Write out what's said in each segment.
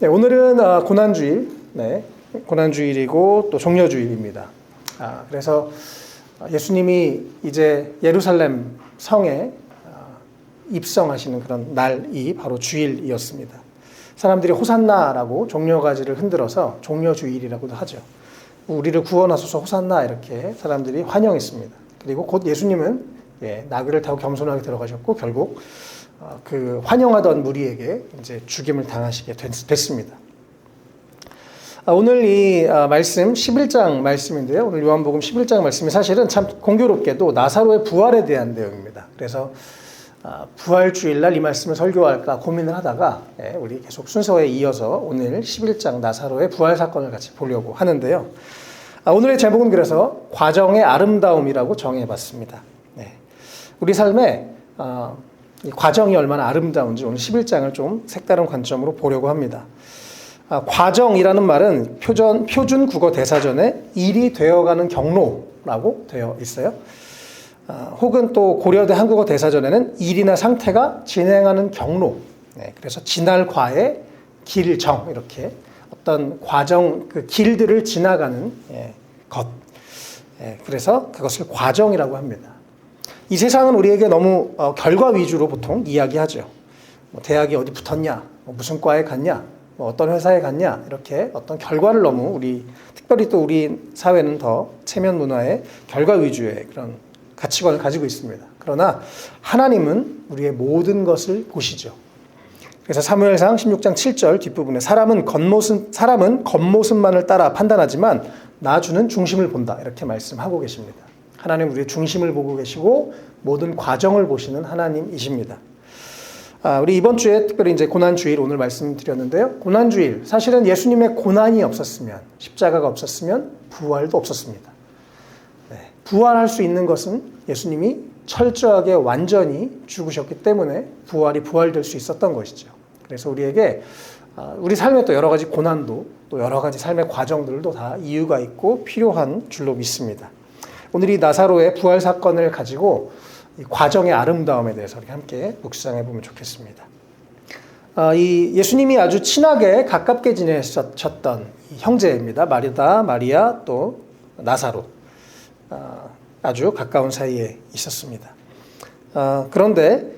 네, 오늘은 고난주일, 고난주일이고 또 종려주일입니다. 그래서 예수님이 이제 예루살렘 성에 입성하시는 그런 날이 바로 주일이었습니다. 사람들이 호산나라고 종려가지를 흔들어서 종려주일이라고도 하죠. 우리를 구원하소서 호산나 이렇게 사람들이 환영했습니다. 그리고 곧 예수님은 나귀를 타고 겸손하게 들어가셨고 결국 그 환영하던 무리에게 이제 죽임을 당하시게 됐습니다. 오늘 이 말씀 11장 말씀인데요. 오늘 요한복음 11장 말씀이 사실은 참 공교롭게도 나사로의 부활에 대한 내용입니다. 그래서 부활주일날 이 말씀을 설교할까 고민을 하다가 우리 계속 순서에 이어서 오늘 11장 나사로의 부활 사건을 같이 보려고 하는데요. 오늘의 제목은 그래서 과정의 아름다움이라고 정해봤습니다. 우리 삶에 이 과정이 얼마나 아름다운지 오늘 11장을 좀 색다른 관점으로 보려고 합니다. 과정이라는 말은 표준 국어 대사전에 일이 되어가는 경로라고 되어 있어요. 혹은 또 고려대 한국어 대사전에는 일이나 상태가 진행하는 경로, 그래서 지날 과의 길정 이렇게 어떤 과정, 그 길들을 지나가는 것, 그래서 그것을 과정이라고 합니다. 이 세상은 우리에게 너무 결과 위주로 보통 이야기하죠. 대학이 어디 붙었냐, 무슨 과에 갔냐, 어떤 회사에 갔냐, 이렇게 어떤 결과를 너무 특별히 또 우리 사회는 더 체면 문화의 결과 위주의 그런 가치관을 가지고 있습니다. 그러나 하나님은 우리의 모든 것을 보시죠. 그래서 사무엘상 16장 7절 뒷부분에 사람은 겉모습만을 따라 판단하지만 나 주는 중심을 본다 이렇게 말씀하고 계십니다. 하나님 우리의 중심을 보고 계시고 모든 과정을 보시는 하나님이십니다. 우리 이번 주에 특별히 이제 고난주일 오늘 말씀드렸는데요. 고난주일 사실은 예수님의 고난이 없었으면 십자가가 없었으면 부활도 없었습니다. 부활할 수 있는 것은 예수님이 철저하게 완전히 죽으셨기 때문에 부활될 수 있었던 것이죠. 그래서 우리에게 우리 삶에 또 여러 가지 고난도 또 여러 가지 삶의 과정들도 다 이유가 있고 필요한 줄로 믿습니다. 오늘 이 나사로의 부활 사건을 가지고 이 과정의 아름다움에 대해서 우리 함께 묵상해 보면 좋겠습니다. 이 예수님이 아주 친하게 가깝게 지내셨던 형제입니다. 마르다, 마리아, 또 나사로. 아주 가까운 사이에 있었습니다. 그런데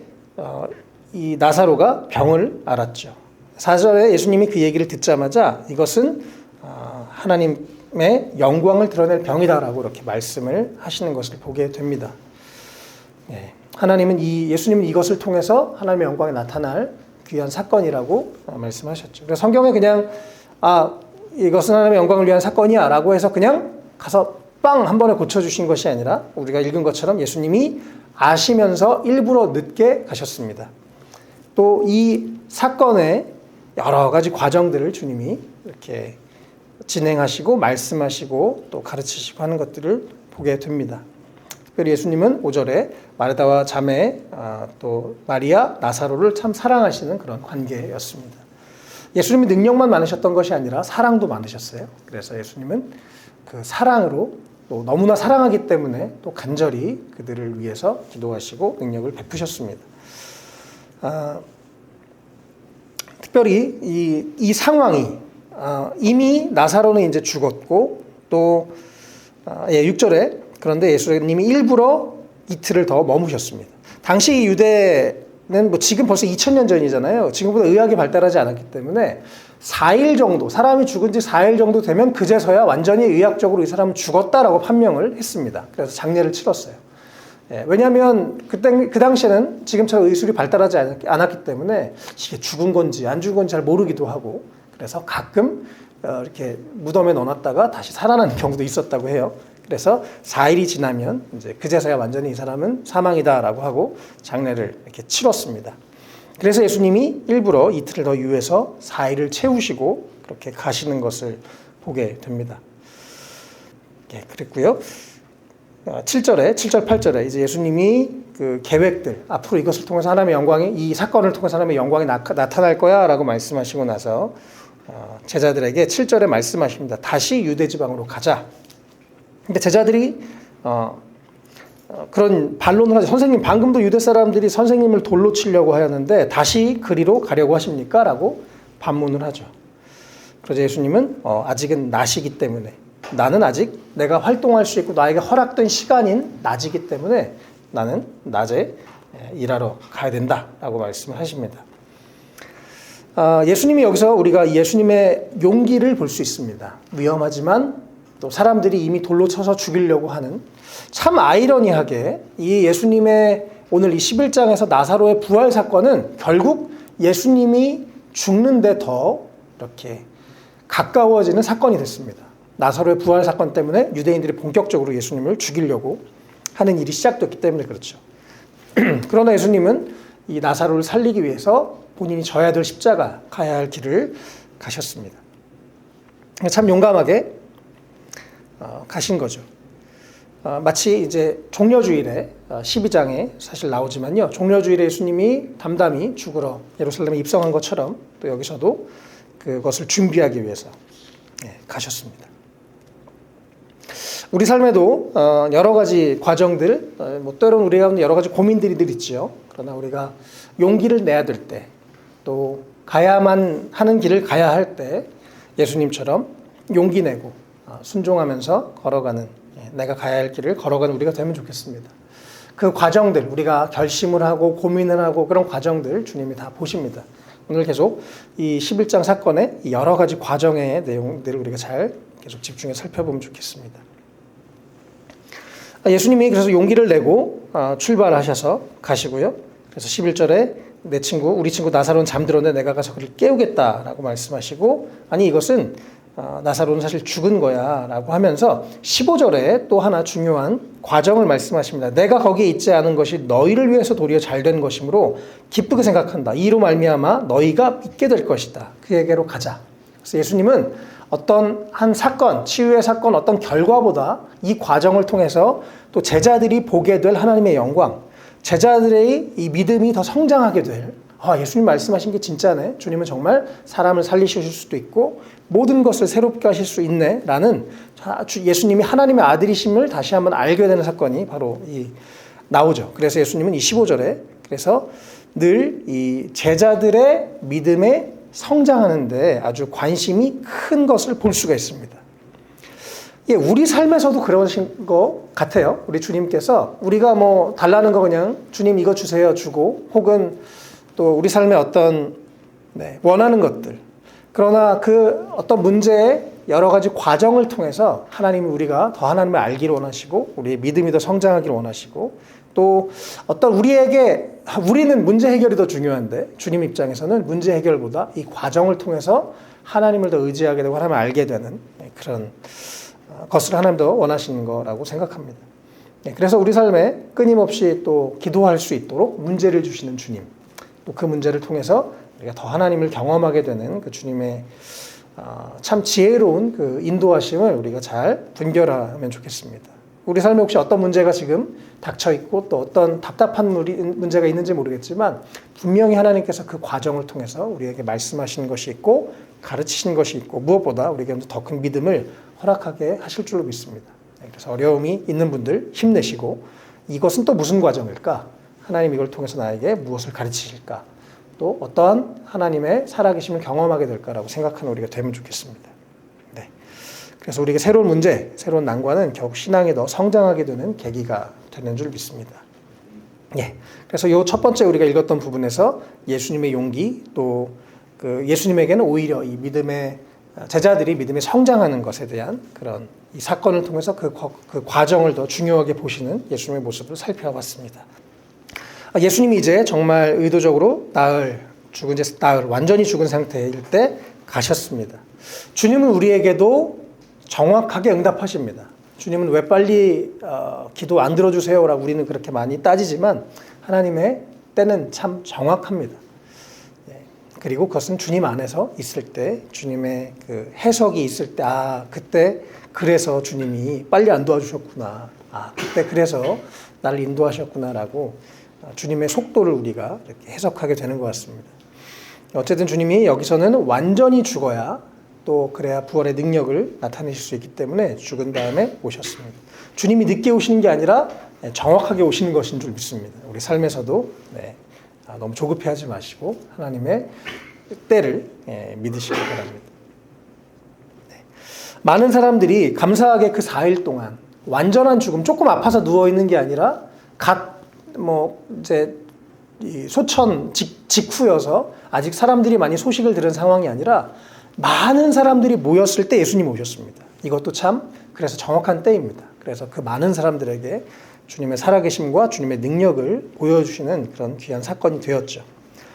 이 나사로가 병을 앓았죠. 4절에 예수님이 그 얘기를 듣자마자 이것은 하나님의 영광을 드러낼 병이다라고 이렇게 말씀을 하시는 것을 보게 됩니다. 예수님은 이것을 통해서 하나님의 영광이 나타날 귀한 사건이라고 말씀하셨죠. 그래서 성경에 그냥 이것은 하나님의 영광을 위한 사건이야 라고 해서 그냥 가서 빵 한 번에 고쳐주신 것이 아니라 우리가 읽은 것처럼 예수님이 아시면서 일부러 늦게 가셨습니다. 또 이 사건의 여러 가지 과정들을 주님이 이렇게 진행하시고 말씀하시고 또 가르치시고 하는 것들을 보게 됩니다. 특별히 예수님은 5절에 마르다와 자매 또 마리아, 나사로를 참 사랑하시는 그런 관계였습니다. 예수님이 능력만 많으셨던 것이 아니라 사랑도 많으셨어요. 그래서 예수님은 그 사랑으로 또 너무나 사랑하기 때문에 또 간절히 그들을 위해서 기도하시고 능력을 베푸셨습니다. 특별히 이 상황이 이미 나사로는 이제 죽었고 또 6절에 그런데 예수님이 일부러 이틀을 더 머무셨습니다. 당시 유대는 지금 벌써 2000년 전이잖아요. 지금보다 의학이 발달하지 않았기 때문에 4일 정도, 사람이 죽은 지 4일 정도 되면 그제서야 완전히 의학적으로 이 사람은 죽었다라고 판명을 했습니다. 그래서 장례를 치렀어요. 왜냐하면 그 당시에는 지금처럼 의술이 발달하지 않았기 때문에 이게 죽은 건지 안 죽은 건지 잘 모르기도 하고 그래서 가끔 이렇게 무덤에 넣어놨다가 다시 살아나는 경우도 있었다고 해요. 그래서 4일이 지나면 이제 그제서야 완전히 이 사람은 사망이다라고 하고 장례를 이렇게 치렀습니다. 그래서 예수님이 일부러 이틀을 더 유해서 4일을 채우시고 그렇게 가시는 것을 보게 됩니다. 그랬고요. 7절, 8절에 이제 예수님이 그 계획들, 앞으로 이것을 통해서 하나님의 영광이, 이 사건을 통해서 하나님의 영광이 나타날 거야 라고 말씀하시고 나서 제자들에게 7절에 말씀하십니다. 다시 유대 지방으로 가자. 근데 제자들이 그런 반론을 하죠. 선생님, 방금도 유대 사람들이 선생님을 돌로 치려고 하였는데 다시 그리로 가려고 하십니까? 라고 반문을 하죠. 그러자 예수님은 아직은 낮이기 때문에 나는 아직 내가 활동할 수 있고 나에게 허락된 시간인 낮이기 때문에 나는 낮에 일하러 가야 된다라고 말씀을 하십니다. 예수님이 여기서 우리가 예수님의 용기를 볼 수 있습니다. 위험하지만 또 사람들이 이미 돌로 쳐서 죽이려고 하는 참 아이러니하게 이 예수님의 오늘 이 11장에서 나사로의 부활 사건은 결국 예수님이 죽는데 더 이렇게 가까워지는 사건이 됐습니다. 나사로의 부활 사건 때문에 유대인들이 본격적으로 예수님을 죽이려고 하는 일이 시작됐기 때문에 그렇죠. 그러나 예수님은 이 나사로를 살리기 위해서 본인이 져야 될 십자가, 가야 할 길을 가셨습니다. 참 용감하게 가신 거죠. 마치 이제 종려주일에 12장에 사실 나오지만요. 종려주일에 예수님이 담담히 죽으러 예루살렘에 입성한 것처럼 또 여기서도 그것을 준비하기 위해서 가셨습니다. 우리 삶에도 여러 가지 과정들, 때로는 우리 가운데 여러 가지 고민들이 있죠. 그러나 우리가 용기를 내야 될 때, 또 가야만 하는 길을 가야 할 때 예수님처럼 용기 내고 순종하면서 걸어가는, 내가 가야 할 길을 걸어가는 우리가 되면 좋겠습니다. 그 과정들, 우리가 결심을 하고 고민을 하고 그런 과정들 주님이 다 보십니다. 오늘 계속 이 11장 사건의 여러 가지 과정의 내용들을 우리가 잘 계속 집중해 살펴보면 좋겠습니다. 예수님이 그래서 용기를 내고 출발하셔서 가시고요. 그래서 11절에 우리 친구 나사로는 잠들었는데 내가 가서 그를 깨우겠다라고 말씀하시고, 아니 이것은 나사로는 사실 죽은 거야 라고 하면서 15절에 또 하나 중요한 과정을 말씀하십니다. 내가 거기에 있지 않은 것이 너희를 위해서 도리어 잘된 것이므로 기쁘게 생각한다. 이로 말미암아 너희가 믿게 될 것이다. 그에게로 가자. 그래서 예수님은 어떤 한 사건, 치유의 사건, 어떤 결과보다 이 과정을 통해서 또 제자들이 보게 될 하나님의 영광, 제자들의 이 믿음이 더 성장하게 될, 예수님 말씀하신 게 진짜네. 주님은 정말 사람을 살리실 수도 있고 모든 것을 새롭게 하실 수 있네. 라는 예수님이 하나님의 아들이심을 다시 한번 알게 되는 사건이 바로 나오죠. 그래서 예수님은 이 15절에 그래서 늘 이 제자들의 믿음에 성장하는데 아주 관심이 큰 것을 볼 수가 있습니다. 우리 삶에서도 그러신 것 같아요. 우리 주님께서 우리가 달라는 거 그냥 주님 이거 주세요 주고, 혹은 또 우리 삶의 어떤 원하는 것들, 그러나 그 어떤 문제의 여러 가지 과정을 통해서 하나님이 우리가 더 하나님을 알기를 원하시고 우리의 믿음이 더 성장하기를 원하시고, 또 어떤 우리는 문제 해결이 더 중요한데 주님 입장에서는 문제 해결보다 이 과정을 통해서 하나님을 더 의지하게 되고 하나님을 알게 되는 그런 것을 하나님 더 원하시는 거라고 생각합니다. 그래서 우리 삶에 끊임없이 또 기도할 수 있도록 문제를 주시는 주님, 또 그 문제를 통해서 우리가 더 하나님을 경험하게 되는 그 주님의 참 지혜로운 그 인도하심을 우리가 잘 분별하면 좋겠습니다. 우리 삶에 혹시 어떤 문제가 지금 닥쳐 있고 또 어떤 답답한 문제가 있는지 모르겠지만 분명히 하나님께서 그 과정을 통해서 우리에게 말씀하시는 것이 있고 가르치시는 것이 있고 무엇보다 우리에게 더 큰 믿음을 허락하게 하실 줄로 믿습니다. 그래서 어려움이 있는 분들 힘내시고, 이것은 또 무슨 과정일까? 하나님 이걸 통해서 나에게 무엇을 가르치실까? 또 어떠한 하나님의 살아계심을 경험하게 될까라고 생각하는 우리가 되면 좋겠습니다. 그래서 우리에게 새로운 문제, 새로운 난관은 결국 신앙이 더 성장하게 되는 계기가 되는 줄 믿습니다. 그래서 이 첫 번째 우리가 읽었던 부분에서 예수님의 용기, 또 그 예수님에게는 오히려 이 믿음의 제자들이 믿음에 성장하는 것에 대한 그런 이 사건을 통해서 그 과정을 더 중요하게 보시는 예수님의 모습을 살펴봤습니다. 예수님이 이제 정말 의도적으로 완전히 죽은 상태일 때 가셨습니다. 주님은 우리에게도 정확하게 응답하십니다. 주님은 왜 빨리 기도 안 들어주세요라고 우리는 그렇게 많이 따지지만 하나님의 때는 참 정확합니다. 그리고 그것은 주님 안에서 있을 때, 주님의 그 해석이 있을 때, 그때 그래서 주님이 빨리 안 도와주셨구나. 그때 그래서 나를 인도하셨구나라고 주님의 속도를 우리가 이렇게 해석하게 되는 것 같습니다. 어쨌든 주님이 여기서는 완전히 죽어야 또 그래야 부활의 능력을 나타내실 수 있기 때문에 죽은 다음에 오셨습니다. 주님이 늦게 오시는 게 아니라 정확하게 오시는 것인 줄 믿습니다. 우리 삶에서도 너무 조급해하지 마시고 하나님의 때를 믿으시기 바랍니다. 많은 사람들이 감사하게 그 4일 동안 완전한 죽음, 조금 아파서 누워있는 게 아니라 이제 이 소천 직후여서 아직 사람들이 많이 소식을 들은 상황이 아니라 많은 사람들이 모였을 때 예수님 오셨습니다. 이것도 참 그래서 정확한 때입니다. 그래서 그 많은 사람들에게 주님의 살아계심과 주님의 능력을 보여주시는 그런 귀한 사건이 되었죠.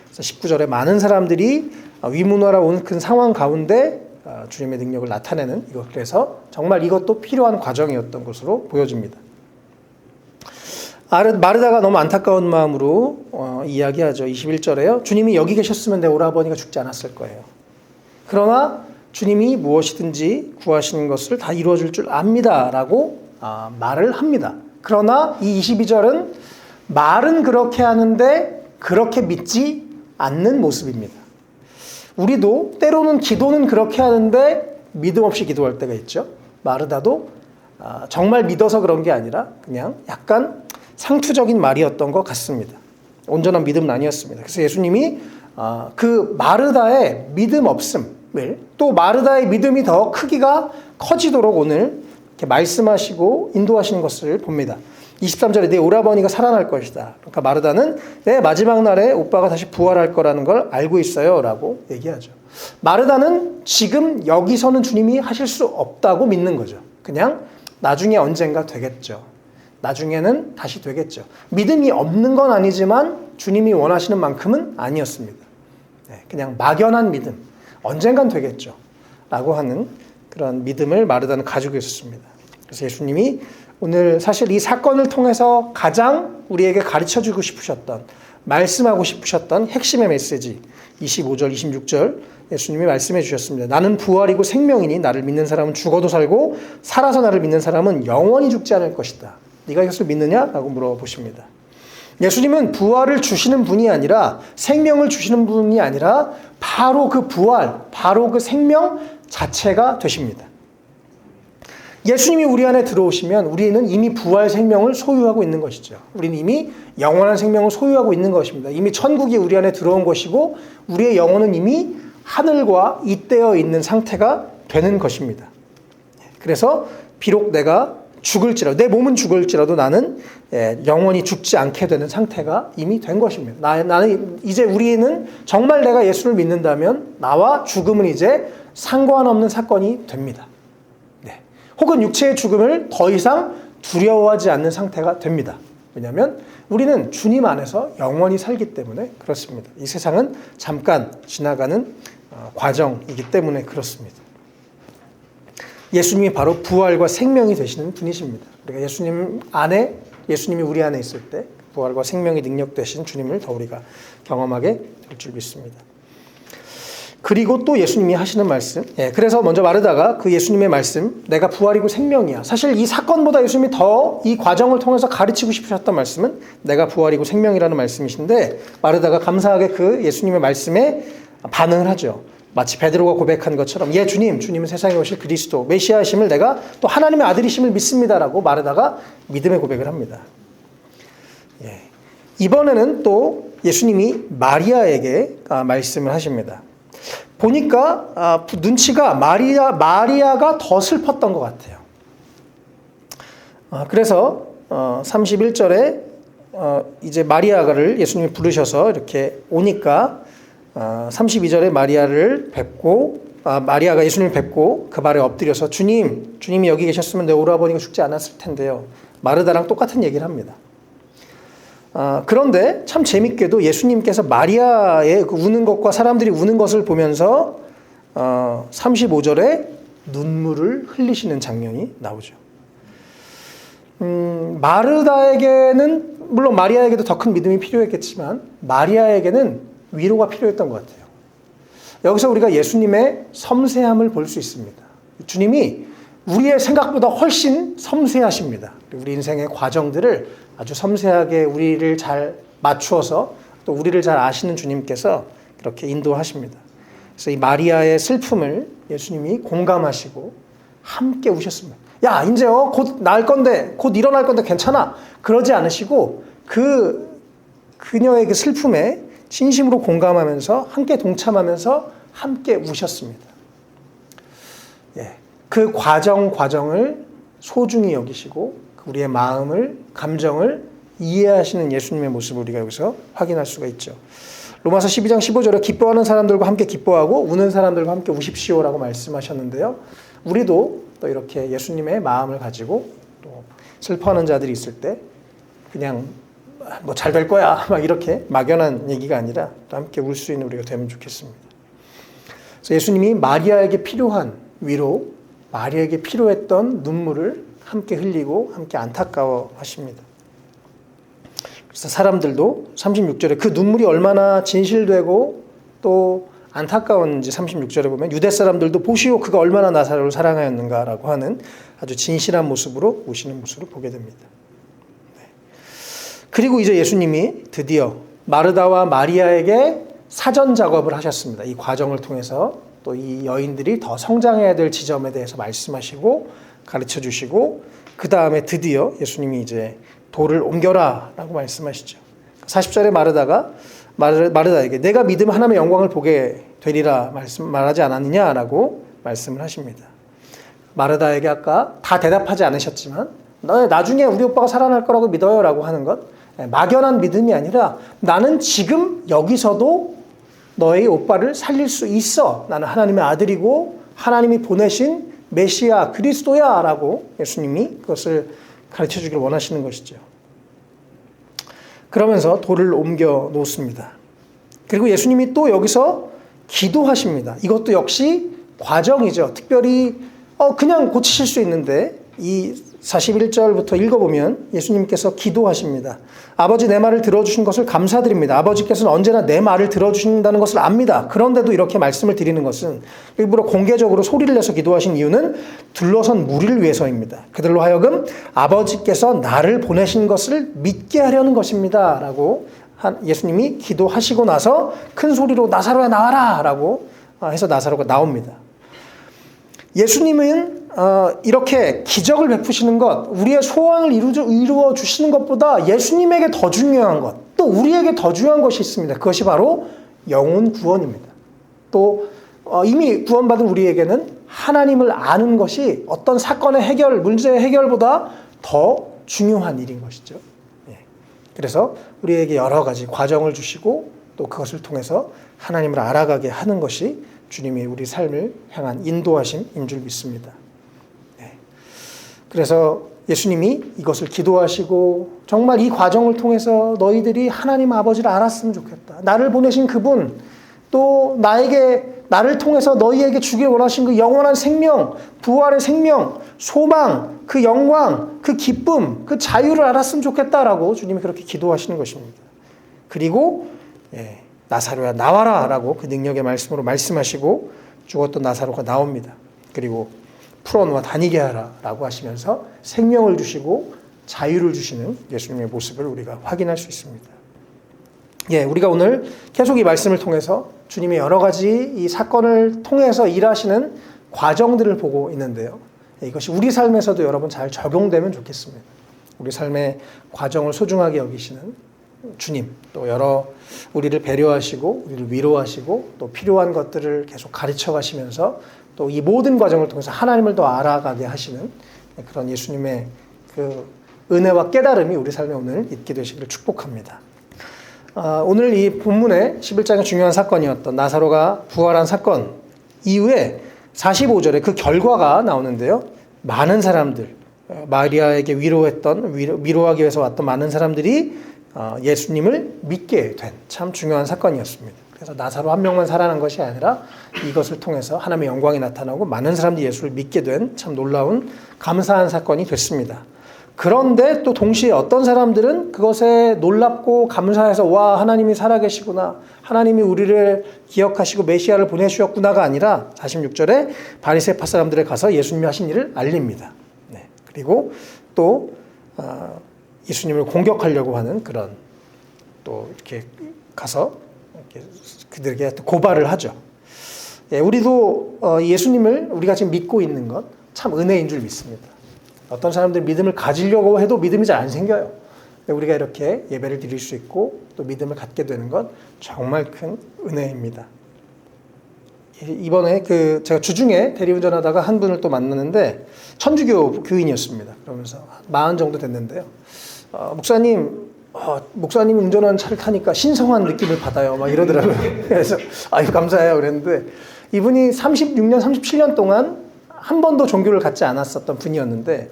그래서 19절에 많은 사람들이 위문하러 온 큰 상황 가운데 주님의 능력을 나타내는 이것, 그래서 정말 이것도 필요한 과정이었던 것으로 보여집니다. 마르다가 너무 안타까운 마음으로 이야기하죠. 21절에요. 주님이 여기 계셨으면 내 오라버니가 죽지 않았을 거예요. 그러나 주님이 무엇이든지 구하시는 것을 다 이루어줄 줄 압니다 라고 말을 합니다. 그러나 이 22절은 말은 그렇게 하는데 그렇게 믿지 않는 모습입니다. 우리도 때로는 기도는 그렇게 하는데 믿음 없이 기도할 때가 있죠. 마르다도 정말 믿어서 그런 게 아니라 그냥 약간 상투적인 말이었던 것 같습니다. 온전한 믿음은 아니었습니다. 그래서 예수님이 그 마르다의 믿음 없음을, 또 마르다의 믿음이 더 크기가 커지도록 오늘 이렇게 말씀하시고 인도하시는 것을 봅니다. 23절에 내 오라버니가 살아날 것이다. 그러니까 마르다는 내 마지막 날에 오빠가 다시 부활할 거라는 걸 알고 있어요 라고 얘기하죠. 마르다는 지금 여기서는 주님이 하실 수 없다고 믿는 거죠. 그냥 나중에 언젠가 되겠죠. 나중에는 다시 되겠죠. 믿음이 없는 건 아니지만 주님이 원하시는 만큼은 아니었습니다. 그냥 막연한 믿음, 언젠간 되겠죠 라고 하는 그런 믿음을 마르다는 가지고 있었습니다. 그래서 예수님이 오늘 사실 이 사건을 통해서 가장 우리에게 가르쳐주고 싶으셨던, 말씀하고 싶으셨던 핵심의 메시지 25절, 26절 예수님이 말씀해 주셨습니다. 나는 부활이고 생명이니 나를 믿는 사람은 죽어도 살고 살아서 나를 믿는 사람은 영원히 죽지 않을 것이다. 네가 이것을 믿느냐? 라고 물어보십니다. 예수님은 부활을 주시는 분이 아니라, 생명을 주시는 분이 아니라 바로 그 부활, 바로 그 생명 자체가 되십니다. 예수님이 우리 안에 들어오시면 우리는 이미 부활 생명을 소유하고 있는 것이죠. 우리는 이미 영원한 생명을 소유하고 있는 것입니다. 이미 천국이 우리 안에 들어온 것이고 우리의 영혼은 이미 하늘과 잇대어 있는 상태가 되는 것입니다. 그래서 비록 내가 죽을지라도, 내 몸은 죽을지라도 나는 영원히 죽지 않게 되는 상태가 이미 된 것입니다. 나는 이제, 우리는 정말 내가 예수를 믿는다면 나와 죽음은 이제 상관없는 사건이 됩니다. 혹은 육체의 죽음을 더 이상 두려워하지 않는 상태가 됩니다. 왜냐하면 우리는 주님 안에서 영원히 살기 때문에 그렇습니다. 이 세상은 잠깐 지나가는 과정이기 때문에 그렇습니다. 예수님이 바로 부활과 생명이 되시는 분이십니다. 우리가 예수님이 우리 안에 있을 때 부활과 생명의 능력 되신 주님을 더 우리가 경험하게 될 줄 믿습니다. 그리고 또 예수님이 하시는 말씀, 그래서 먼저 마르다가 그 예수님의 말씀, 내가 부활이고 생명이야. 사실 이 사건보다 예수님이 더 이 과정을 통해서 가르치고 싶으셨던 말씀은 내가 부활이고 생명이라는 말씀이신데, 마르다가 감사하게 그 예수님의 말씀에 반응을 하죠. 마치 베드로가 고백한 것처럼, 주님은 세상에 오실 그리스도 메시아이심을, 내가 또 하나님의 아들이심을 믿습니다라고 마르다가 믿음의 고백을 합니다. 이번에는 또 예수님이 마리아에게 말씀을 하십니다. 보니까 눈치가 마리아가 더 슬펐던 것 같아요. 그래서 31절에 이제 마리아를 예수님이 부르셔서 이렇게 오니까 32절에 마리아가 예수님을 뵙고 그 발에 엎드려서 주님이 여기 계셨으면 내 오라버니가 죽지 않았을 텐데요. 마르다랑 똑같은 얘기를 합니다. 그런데 참 재밌게도 예수님께서 마리아의 우는 것과 사람들이 우는 것을 보면서 35절에 눈물을 흘리시는 장면이 나오죠. 마르다에게는, 물론 마리아에게도 더 큰 믿음이 필요했겠지만 마리아에게는 위로가 필요했던 것 같아요. 여기서 우리가 예수님의 섬세함을 볼 수 있습니다. 주님이 우리의 생각보다 훨씬 섬세하십니다. 우리 인생의 과정들을 아주 섬세하게 우리를 잘 맞추어서 또 우리를 잘 아시는 주님께서 그렇게 인도하십니다. 그래서 이 마리아의 슬픔을 예수님이 공감하시고 함께 우셨습니다. 야, 이제 곧 곧 일어날 건데 괜찮아. 그러지 않으시고 그녀의 그 슬픔에 진심으로 공감하면서 함께 동참하면서 함께 우셨습니다. 그 과정을 소중히 여기시고 우리의 마음을, 감정을 이해하시는 예수님의 모습을 우리가 여기서 확인할 수가 있죠. 로마서 12장 15절에 기뻐하는 사람들과 함께 기뻐하고 우는 사람들과 함께 우십시오라고 말씀하셨는데요. 우리도 또 이렇게 예수님의 마음을 가지고 또 슬퍼하는 자들이 있을 때 그냥 뭐 잘 될 거야 막 이렇게 막연한 얘기가 아니라 또 함께 울 수 있는 우리가 되면 좋겠습니다. 그래서 예수님이 마리아에게 필요한 위로, 마리아에게 필요했던 눈물을 함께 흘리고 함께 안타까워하십니다. 그래서 사람들도 36절에 그 눈물이 얼마나 진실되고 또 안타까웠는지 36절에 보면 유대 사람들도 보시오 그가 얼마나 나사로를 사랑하였는가라고 하는 아주 진실한 모습으로 오시는 모습을 보게 됩니다. 그리고 이제 예수님이 드디어 마르다와 마리아에게 사전 작업을 하셨습니다. 이 과정을 통해서 또 이 여인들이 더 성장해야 될 지점에 대해서 말씀하시고 가르쳐 주시고 그 다음에 드디어 예수님이 이제 돌을 옮겨라 라고 말씀하시죠. 40절에 마르다에게 내가 믿음 하나님의 영광을 보게 되리라 말하지 않았느냐라고 말씀을 하십니다. 마르다에게 아까 다 대답하지 않으셨지만 너 나중에 우리 오빠가 살아날 거라고 믿어요 라고 하는 것 막연한 믿음이 아니라 나는 지금 여기서도 너의 오빠를 살릴 수 있어. 나는 하나님의 아들이고 하나님이 보내신 메시아 그리스도야 라고 예수님이 그것을 가르쳐 주길 원하시는 것이죠. 그러면서 돌을 옮겨 놓습니다. 그리고 예수님이 또 여기서 기도하십니다. 이것도 역시 과정이죠. 특별히 그냥 고치실 수 있는데 이 41절부터 읽어보면 예수님께서 기도하십니다. 아버지 내 말을 들어주신 것을 감사드립니다. 아버지께서는 언제나 내 말을 들어주신다는 것을 압니다. 그런데도 이렇게 말씀을 드리는 것은 일부러 공개적으로 소리를 내서 기도하신 이유는 둘러선 무리를 위해서입니다. 그들로 하여금 아버지께서 나를 보내신 것을 믿게 하려는 것입니다. 라고 예수님이 기도하시고 나서 큰 소리로 나사로야 나와라 라고 해서 나사로가 나옵니다. 예수님은 이렇게 기적을 베푸시는 것, 우리의 소원을 이루어 주시는 것보다 예수님에게 더 중요한 것, 또 우리에게 더 중요한 것이 있습니다. 그것이 바로 영혼 구원입니다. 또 이미 구원받은 우리에게는 하나님을 아는 것이 어떤 사건의 해결, 문제의 해결보다 더 중요한 일인 것이죠. 그래서 우리에게 여러 가지 과정을 주시고 또 그것을 통해서 하나님을 알아가게 하는 것이 주님이 우리 삶을 향한 인도하심인 줄 믿습니다. 그래서 예수님이 이것을 기도하시고 정말 이 과정을 통해서 너희들이 하나님 아버지를 알았으면 좋겠다. 나를 보내신 그분, 또 나를 통해서 너희에게 주길 원하신 그 영원한 생명, 부활의 생명, 소망, 그 영광, 그 기쁨, 그 자유를 알았으면 좋겠다라고 주님이 그렇게 기도하시는 것입니다. 그리고 나사로야 나와라 라고 그 능력의 말씀으로 말씀하시고 죽었던 나사로가 나옵니다. 그리고 풀어놓아 다니게 하라 라고 하시면서 생명을 주시고 자유를 주시는 예수님의 모습을 우리가 확인할 수 있습니다. 우리가 오늘 계속 이 말씀을 통해서 주님의 여러 가지 이 사건을 통해서 일하시는 과정들을 보고 있는데요. 이것이 우리 삶에서도 여러분 잘 적용되면 좋겠습니다. 우리 삶의 과정을 소중하게 여기시는 주님, 또 우리를 배려하시고 우리를 위로하시고 또 필요한 것들을 계속 가르쳐 가시면서 또 이 모든 과정을 통해서 하나님을 더 알아가게 하시는 그런 예수님의 그 은혜와 깨달음이 우리 삶에 오늘 있게 되시기를 축복합니다. 오늘 이 본문의 11장의 중요한 사건이었던 나사로가 부활한 사건 이후에 45절에 그 결과가 나오는데요. 많은 사람들, 마리아에게 위로하기 위해서 왔던 많은 사람들이 예수님을 믿게 된 참 중요한 사건이었습니다. 그래서 나사로 한 명만 살아난 것이 아니라 이것을 통해서 하나님의 영광이 나타나고 많은 사람들이 예수를 믿게 된 참 놀라운 감사한 사건이 됐습니다. 그런데 또 동시에 어떤 사람들은 그것에 놀랍고 감사해서 와 하나님이 살아계시구나, 하나님이 우리를 기억하시고 메시아를 보내주셨구나가 아니라 46절에 바리새파 사람들에 가서 예수님이 하신 일을 알립니다. 그리고 또 예수님을 공격하려고 하는 그런 또 이렇게 가서 이렇게 그들에게 고발을 하죠. 우리도 예수님을 우리가 지금 믿고 있는 것 참 은혜인 줄 믿습니다. 어떤 사람들 믿음을 가지려고 해도 믿음이 잘 안 생겨요. 우리가 이렇게 예배를 드릴 수 있고 또 믿음을 갖게 되는 것 정말 큰 은혜입니다. 이번에 제가 주중에 대리운전하다가 한 분을 또 만났는데 천주교 교인이었습니다. 그러면서 40 정도 됐는데요. 목사님 운전하는 차를 타니까 신성한 느낌을 받아요. 막 이러더라고요. 그래서 아유 감사해요 그랬는데 이분이 36년, 37년 동안 한 번도 종교를 갖지 않았었던 분이었는데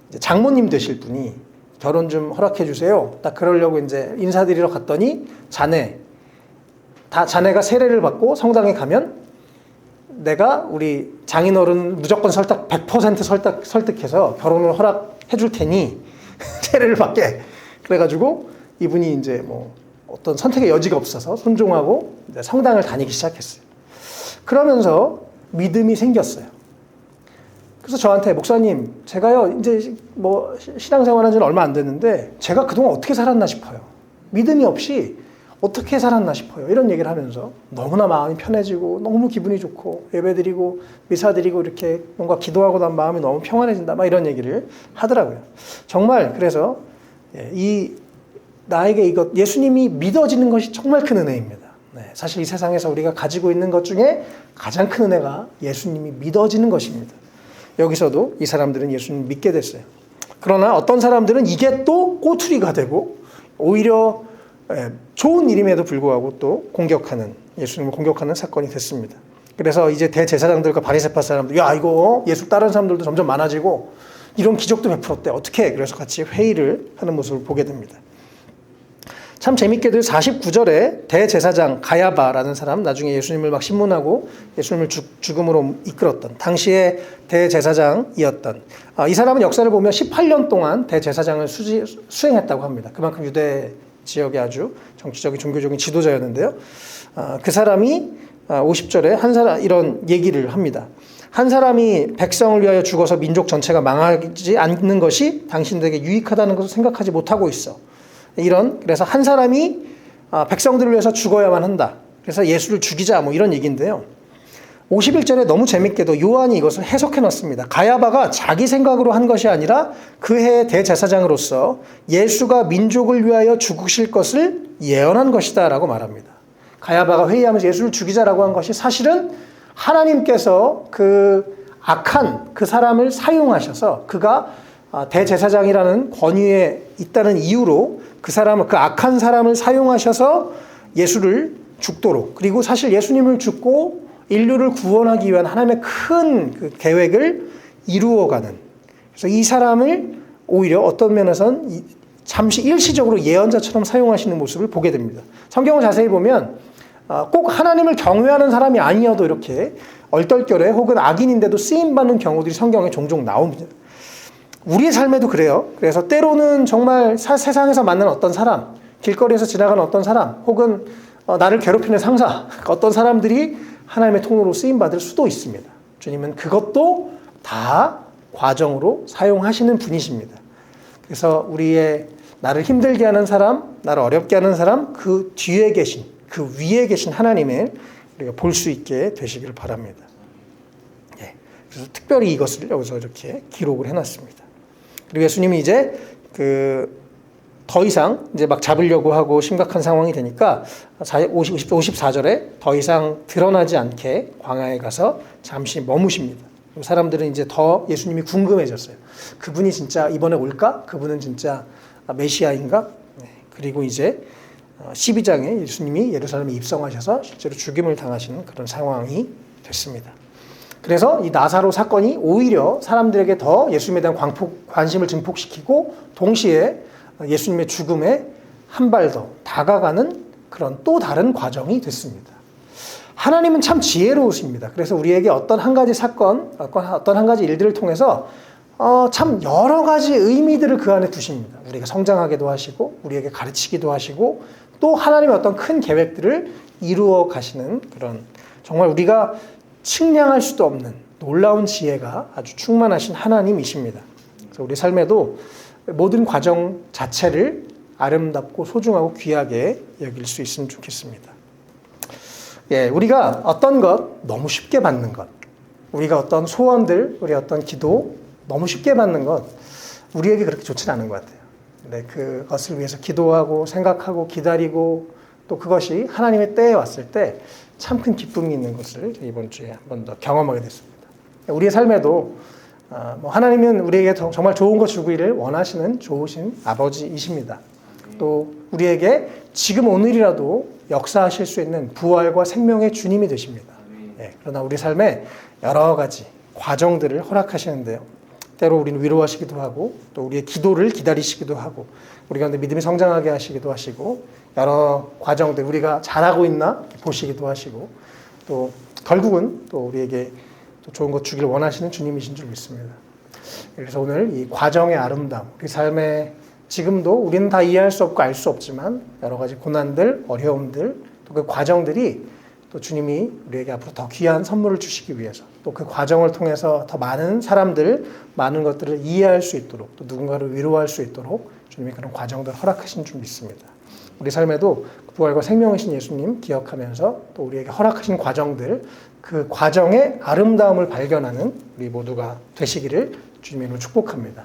이제 장모님 되실 분이 결혼 좀 허락해 주세요. 딱 그러려고 이제 인사드리러 갔더니 자네가 세례를 받고 성당에 가면 내가 우리 장인어른 무조건 100% 설득해서 결혼을 허락해 줄 테니 세례를 받게. 그래가지고 이분이 이제 뭐 어떤 선택의 여지가 없어서 순종하고 이제 성당을 다니기 시작했어요. 그러면서 믿음이 생겼어요. 그래서 저한테 목사님, 제가요 이제 뭐 신앙생활한 지는 얼마 안 됐는데 제가 그동안 어떻게 살았나 싶어요. 믿음이 없이 어떻게 살았나 싶어요. 이런 얘기를 하면서 너무나 마음이 편해지고 너무 기분이 좋고 예배드리고 미사드리고 이렇게 뭔가 기도하고 난 마음이 너무 평안해진다. 막 이런 얘기를 하더라고요. 정말 그래서 나에게 예수님이 믿어지는 것이 정말 큰 은혜입니다. 네, 사실 이 세상에서 우리가 가지고 있는 것 중에 가장 큰 은혜가 예수님이 믿어지는 것입니다. 여기서도 이 사람들은 예수님을 믿게 됐어요. 그러나 어떤 사람들은 이게 또 꼬투리가 되고 오히려 좋은 일임에도 불구하고 또 예수님을 공격하는 사건이 됐습니다. 그래서 이제 대제사장들과 바리새파 사람들, 야 이거 예수 따르는 사람들도 점점 많아지고 이런 기적도 베풀었대. 어떻게? 그래서 같이 회의를 하는 모습을 보게 됩니다. 참 재밌게도 49절에 대제사장 가야바라는 사람, 나중에 예수님을 막 신문하고 예수님을 죽음으로 이끌었던 당시의 대제사장이었던 이 사람은 역사를 보면 18년 동안 대제사장을 수행했다고 합니다. 그만큼 유대 지역의 아주 정치적인 종교적인 지도자였는데요. 그 사람이 50절에 이런 얘기를 합니다. 한 사람이 백성을 위하여 죽어서 민족 전체가 망하지 않는 것이 당신들에게 유익하다는 것을 생각하지 못하고 있어. 그래서 한 사람이 백성들을 위해서 죽어야만 한다. 그래서 예수를 죽이자 뭐 이런 얘기인데요. 51절에 너무 재밌게도 요한이 이것을 해석해 놨습니다. 가야바가 자기 생각으로 한 것이 아니라 그 해의 대제사장으로서 예수가 민족을 위하여 죽으실 것을 예언한 것이다 라고 말합니다. 가야바가 회의하면서 예수를 죽이자라고 한 것이 사실은 하나님께서 그 악한 그 사람을 사용하셔서 그가 대제사장이라는 권위에 있다는 이유로 그 악한 사람을 사용하셔서 예수를 죽도록, 그리고 사실 예수님을 죽고 인류를 구원하기 위한 하나님의 큰 그 계획을 이루어가는, 그래서 이 사람을 오히려 어떤 면에서는 잠시 일시적으로 예언자처럼 사용하시는 모습을 보게 됩니다. 성경을 자세히 보면 꼭 하나님을 경외하는 사람이 아니어도 이렇게 얼떨결에 혹은 악인인데도 쓰임받는 경우들이 성경에 종종 나옵니다. 우리의 삶에도 그래요. 그래서 때로는 정말 세상에서 만난 어떤 사람, 길거리에서 지나가는 어떤 사람, 혹은 나를 괴롭히는 상사, 어떤 사람들이 하나님의 통로로 쓰임받을 수도 있습니다. 주님은 그것도 다 과정으로 사용하시는 분이십니다. 그래서 나를 힘들게 하는 사람, 나를 어렵게 하는 사람, 그 뒤에 계신, 그 위에 계신 하나님을 우리가 볼 수 있게 되시기를 바랍니다. 그래서 특별히 이것을 여기서 이렇게 기록을 해놨습니다. 그리고 예수님이 이제 더 이상 이제 막 잡으려고 하고 심각한 상황이 되니까 54절에 더 이상 드러나지 않게 광야에 가서 잠시 머무십니다. 사람들은 이제 더 예수님이 궁금해졌어요. 그분이 진짜 이번에 올까? 그분은 진짜 메시아인가? 그리고 이제 12장에 예수님이 예루살렘에 입성하셔서 실제로 죽임을 당하시는 그런 상황이 됐습니다. 그래서 이 나사로 사건이 오히려 사람들에게 더 예수님에 대한 관심을 증폭시키고 동시에 예수님의 죽음에 한 발 더 다가가는 그런 또 다른 과정이 됐습니다. 하나님은 참 지혜로우십니다. 그래서 우리에게 어떤 한 가지 사건, 어떤 한 가지 일들을 통해서 참 여러 가지 의미들을 그 안에 두십니다. 우리가 성장하게도 하시고 우리에게 가르치기도 하시고 또 하나님의 어떤 큰 계획들을 이루어 가시는 그런 정말 우리가 측량할 수도 없는 놀라운 지혜가 아주 충만하신 하나님이십니다. 그래서 우리 삶에도 모든 과정 자체를 아름답고 소중하고 귀하게 여길 수 있으면 좋겠습니다. 우리가 어떤 것 너무 쉽게 받는 것, 우리가 어떤 소원들, 우리 어떤 기도 너무 쉽게 받는 것 우리에게 그렇게 좋지는 않은 것 같아요. 근데 그것을 위해서 기도하고 생각하고 기다리고 또 그것이 하나님의 때에 왔을 때 참 큰 기쁨이 있는 것을 이번 주에 한 번 더 경험하게 됐습니다. 우리의 삶에도 하나님은 우리에게 정말 좋은 것 주기를 원하시는 좋으신 아버지이십니다. 또 우리에게 지금 오늘이라도 역사하실 수 있는 부활과 생명의 주님이 되십니다. 그러나 우리 삶에 여러 가지 과정들을 허락하시는데요. 때로 우리는 위로하시기도 하고 또 우리의 기도를 기다리시기도 하고 우리 가운데 믿음이 성장하게 하시기도 하시고 여러 과정들 우리가 잘하고 있나 보시기도 하시고 또 결국은 또 우리에게 또 좋은 것 주기를 원하시는 주님이신 줄 믿습니다. 그래서 오늘 이 과정의 아름다움, 우리 삶에 지금도 우리는 다 이해할 수 없고 알 수 없지만 여러 가지 고난들, 어려움들, 또 그 과정들이 또 주님이 우리에게 앞으로 더 귀한 선물을 주시기 위해서 또 그 과정을 통해서 더 많은 사람들, 많은 것들을 이해할 수 있도록 또 누군가를 위로할 수 있도록 주님이 그런 과정들을 허락하신 줄 믿습니다. 우리 삶에도 부활과 생명이신 예수님 기억하면서 또 우리에게 허락하신 과정들, 그 과정의 아름다움을 발견하는 우리 모두가 되시기를 주님의 이름으로 축복합니다.